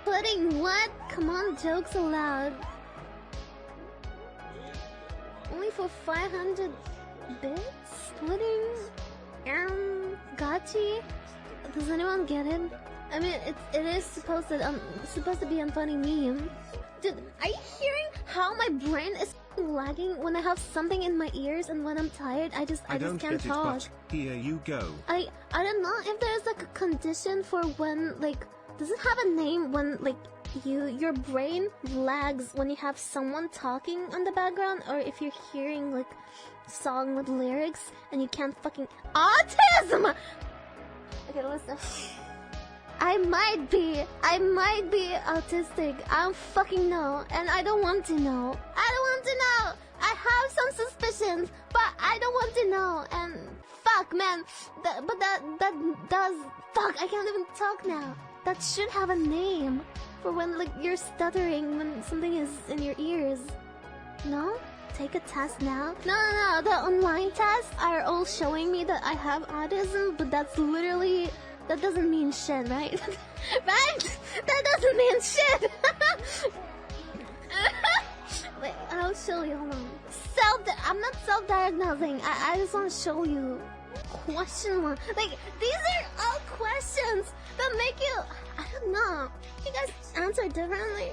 Pudding, what? Come on, jokes allowed. Only for 500 bits? Pudding? Gotchi? Does anyone get it? I mean, it is supposed to be a funny meme. Dude, are you hearing how my brain is lagging when I have something in my ears, and when I'm tired, I just can't talk. But here you go. I don't know if there's like a condition for when, like, does it have a name when like your brain lags when you have someone talking on the background, or if you're hearing like song with lyrics and you can't fucking autism. Okay, listen. I might be autistic. I don't fucking know, and I don't want to know. I have some suspicions, but I don't want to know. And fuck, man, that does fuck. I can't even talk now. That should have a name for when like you're stuttering when something is in your ears. No? Take a test now? No. The online tests are all showing me that I have autism, but that's literally. That doesn't mean shit, right? Right? That doesn't mean shit! Wait, I'll show you, hold on. I'm not self-diagnosing. I just want to show you. Question one. Like, these are all questions that make you... I don't know. You guys answer differently.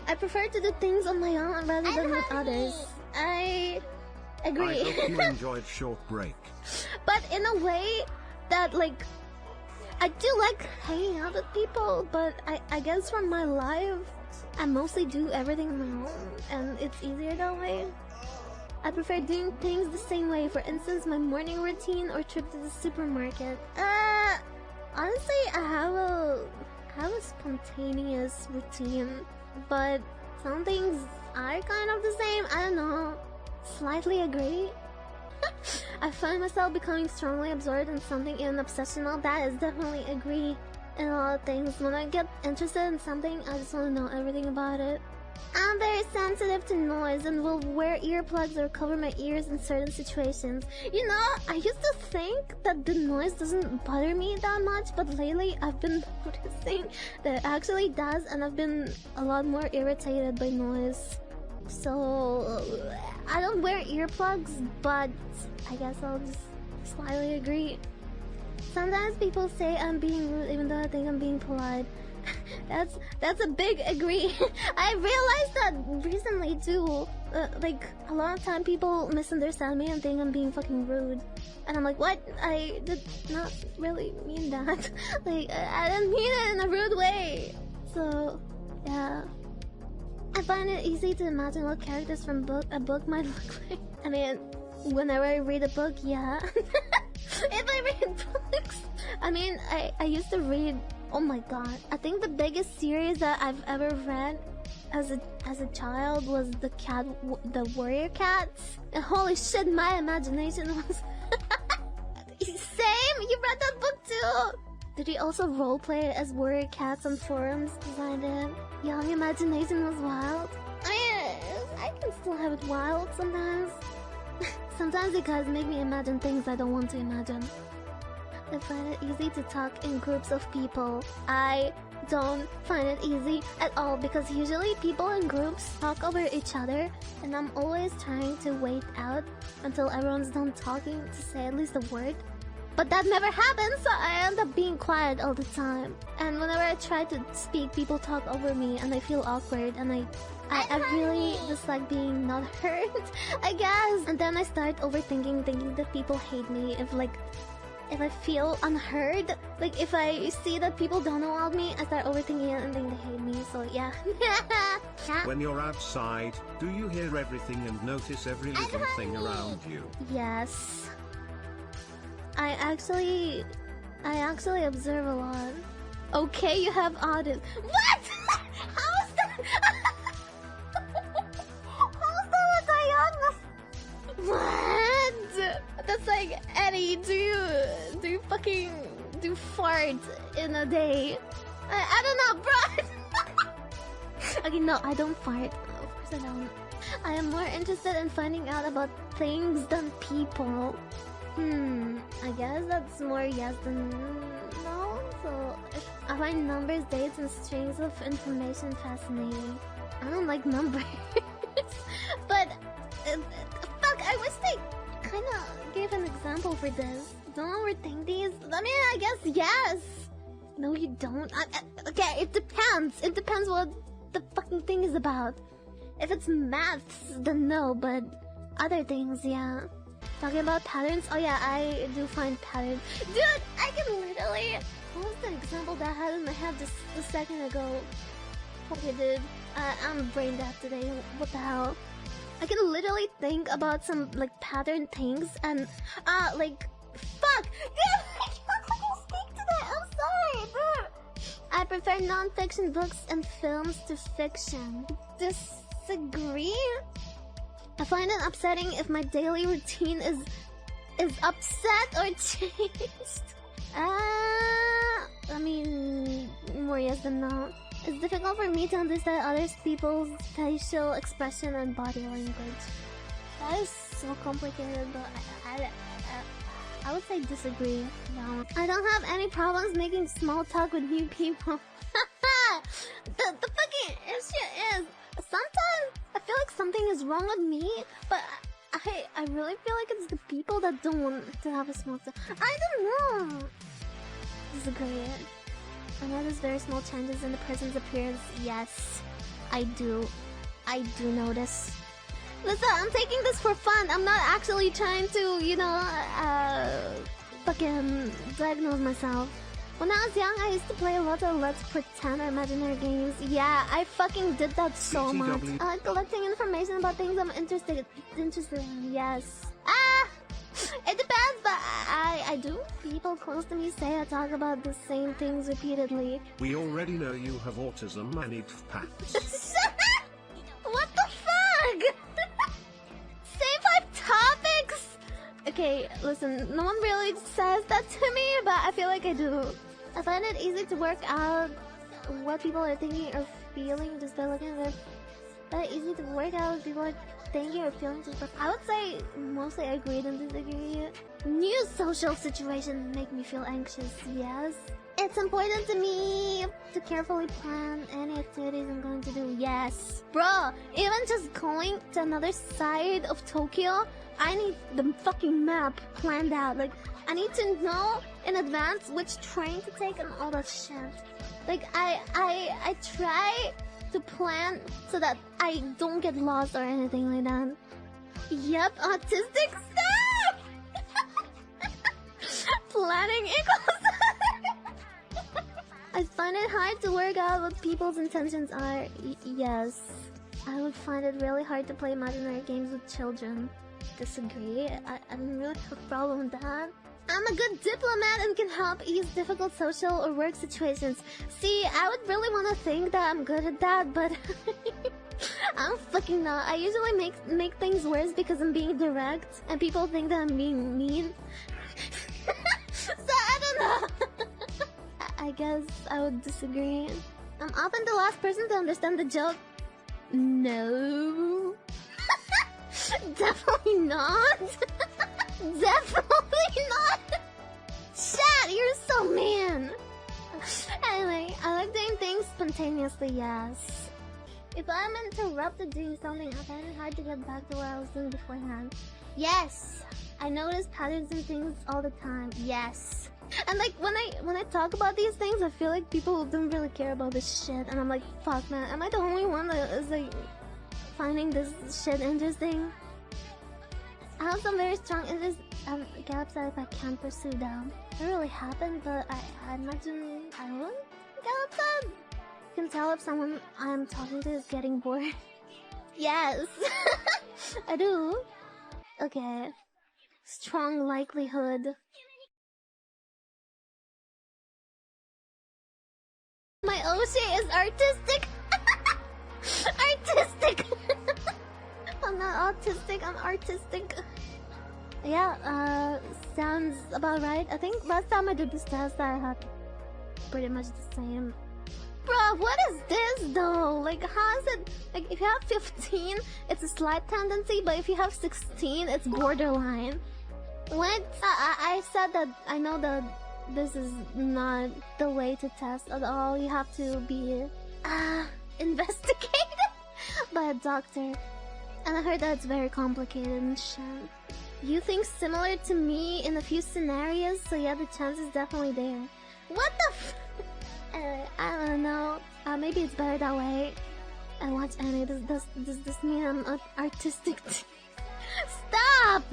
I prefer to do things on my own rather than with others. I agree. I hope you enjoyed short break. But in a way that, like... I do like hanging out with people, but I guess from my life, I mostly do everything on my own, and it's easier that way. I prefer doing things the same way. For instance, my morning routine or trip to the supermarket. Honestly, I have a spontaneous routine, but some things are kind of the same. I don't know. Slightly agree. I find myself becoming strongly absorbed in something, even obsessional. That is definitely agree in a lot of things. When I get interested in something, I just want to know everything about it. I'm very sensitive to noise and will wear earplugs or cover my ears in certain situations. You know, I used to think that the noise doesn't bother me that much, but lately I've been noticing that it actually does, and I've been a lot more irritated by noise. So, I don't wear earplugs, but I guess I'll just slightly agree. Sometimes people say I'm being rude even though I think I'm being polite. That's a big agree. I realized that recently too. Like, a lot of time people misunderstand me and think I'm being fucking rude. And I'm like, what? I did not really mean that. Like, I didn't mean it in a rude way. So, yeah. I find it easy to imagine what characters from a book might look like. I mean, whenever I read a book, yeah. If I read books, I mean, I used to read. Oh my god! I think the biggest series that I've ever read as a child was the Warrior Cats. And holy shit, my imagination was same. You read that book too? Did he also roleplay as Warrior Cats on forums? Cause I did. Young imagination was wild. I mean, I can still have it wild sometimes. Sometimes you guys make me imagine things I don't want to imagine. I find it easy to talk in groups of people. I don't find it easy at all, because usually people in groups talk over each other, and I'm always trying to wait out until everyone's done talking to say at least a word. But that never happens, so I end up being quiet all the time. And whenever I try to speak, people talk over me and I feel awkward, and I really dislike being not heard, I guess. And then I start overthinking, thinking that people hate me if I feel unheard. Like, if I see that people don't know about me, I start overthinking it and think they hate me, so yeah. When you're outside, do you hear everything and notice every little thing around you? Yes. I actually observe a lot. Okay, you have autism. What? How is that? How is that a diagnosis? What? That's like, Eddie, do you fucking fart in a day? I don't know, bro. Okay, no, I don't fart. Of course I don't. I am more interested in finding out about things than people. I guess that's more yes than no. So if I find numbers, dates, and strings of information fascinating. I don't like numbers. But, fuck, I wish they kinda gave an example for this. Don't overthink these. I mean, I guess yes. No, you don't. Okay, it depends. It depends what the fucking thing is about. If it's maths, then no, but other things, yeah. Talking about patterns, oh yeah, I do find patterns. Dude, I can literally... What was the example that I had in my head just a second ago? Okay, dude, I'm brain dead today. What the hell? I can literally think about some, like, pattern things and, like... Fuck! Dude, I can't speak to that! I'm sorry, dude! I prefer non-fiction books and films to fiction. Disagree? I find it upsetting if my daily routine is upset or changed. I mean, more yes than no. It's difficult for me to understand other people's facial expression and body language. That is so complicated, but I would say disagree. No. I don't have any problems making small talk with new people. the fucking issue is, sometimes I feel like something is wrong with me, but I really feel like it's the people that don't want to have a small talk. I don't know. Disagree. I notice very small changes in the person's appearance. Yes, I do. I do notice. Listen, I'm taking this for fun. I'm not actually trying to, you know, fucking diagnose myself. When I was young, I used to play a lot of Let's Pretend or imaginary games. Yeah, I fucking did that so much. Collecting information about things I'm interested in. Yes. It depends, but I do. People close to me say I talk about the same things repeatedly. We already know you have autism and it packs. What the fuck? Say 5 topics? Okay, listen, no one really says that to me, but I feel like I do. I find it easy to work out what people are thinking or feeling just by looking at it. Very easy to work out what people are thinking or feeling just by... I would say mostly agree than disagree. New social situations make me feel anxious, yes. It's important to me to carefully plan any activities I'm going to do, yes. Bro, even just going to another side of Tokyo, I need the fucking map planned out. Like, I need to know in advance which train to take and all that shit. Like, I try to plan so that I don't get lost or anything like that. Yep, autistic stuff! Planning equals... I find it hard to work out what people's intentions are. Yes. I would find it really hard to play imaginary games with children. Disagree. I don't really have a problem with that. I'm a good diplomat and can help ease difficult social or work situations. See, I would really want to think that I'm good at that, but I'm fucking not. I usually make things worse because I'm being direct, and people think that I'm being mean. So I don't know. I guess I would disagree. I'm often the last person to understand the joke. No. Definitely not. Definitely not. Chat, you're so mean. Anyway, I like doing things spontaneously, yes. If I'm interrupted doing something, I find it hard to get back to what I was doing beforehand. Yes. I notice patterns in things all the time. Yes. And like when I talk about these things, I feel like people don't really care about this shit, and I'm like, fuck man, am I the only one that is like finding this shit interesting? I have some very strong interests and get upset if I can't pursue them. It really happened, but I imagine I won't get upset. You can tell if someone I'm talking to is getting bored. Yes, I do. Okay, strong likelihood. My Oshi is artistic. Artistic. I'm not autistic, I'm artistic. Yeah, sounds about right. I think last time I did this test I had pretty much the same. Bro, what is this though? Like, how is it? Like, if you have 15, it's a slight tendency, but if you have 16, it's borderline. What? I said that I know the this is not the way to test at all. You have to be investigated by a doctor. And I heard that it's very complicated and shit. You think similar to me in a few scenarios, so yeah, the chance is definitely there. What the f- Anyway, I don't know. Maybe it's better that way. I watch anime. Does this mean I'm artistic? Stop!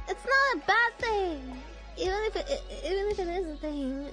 It's not a bad thing! Even if it is a thing.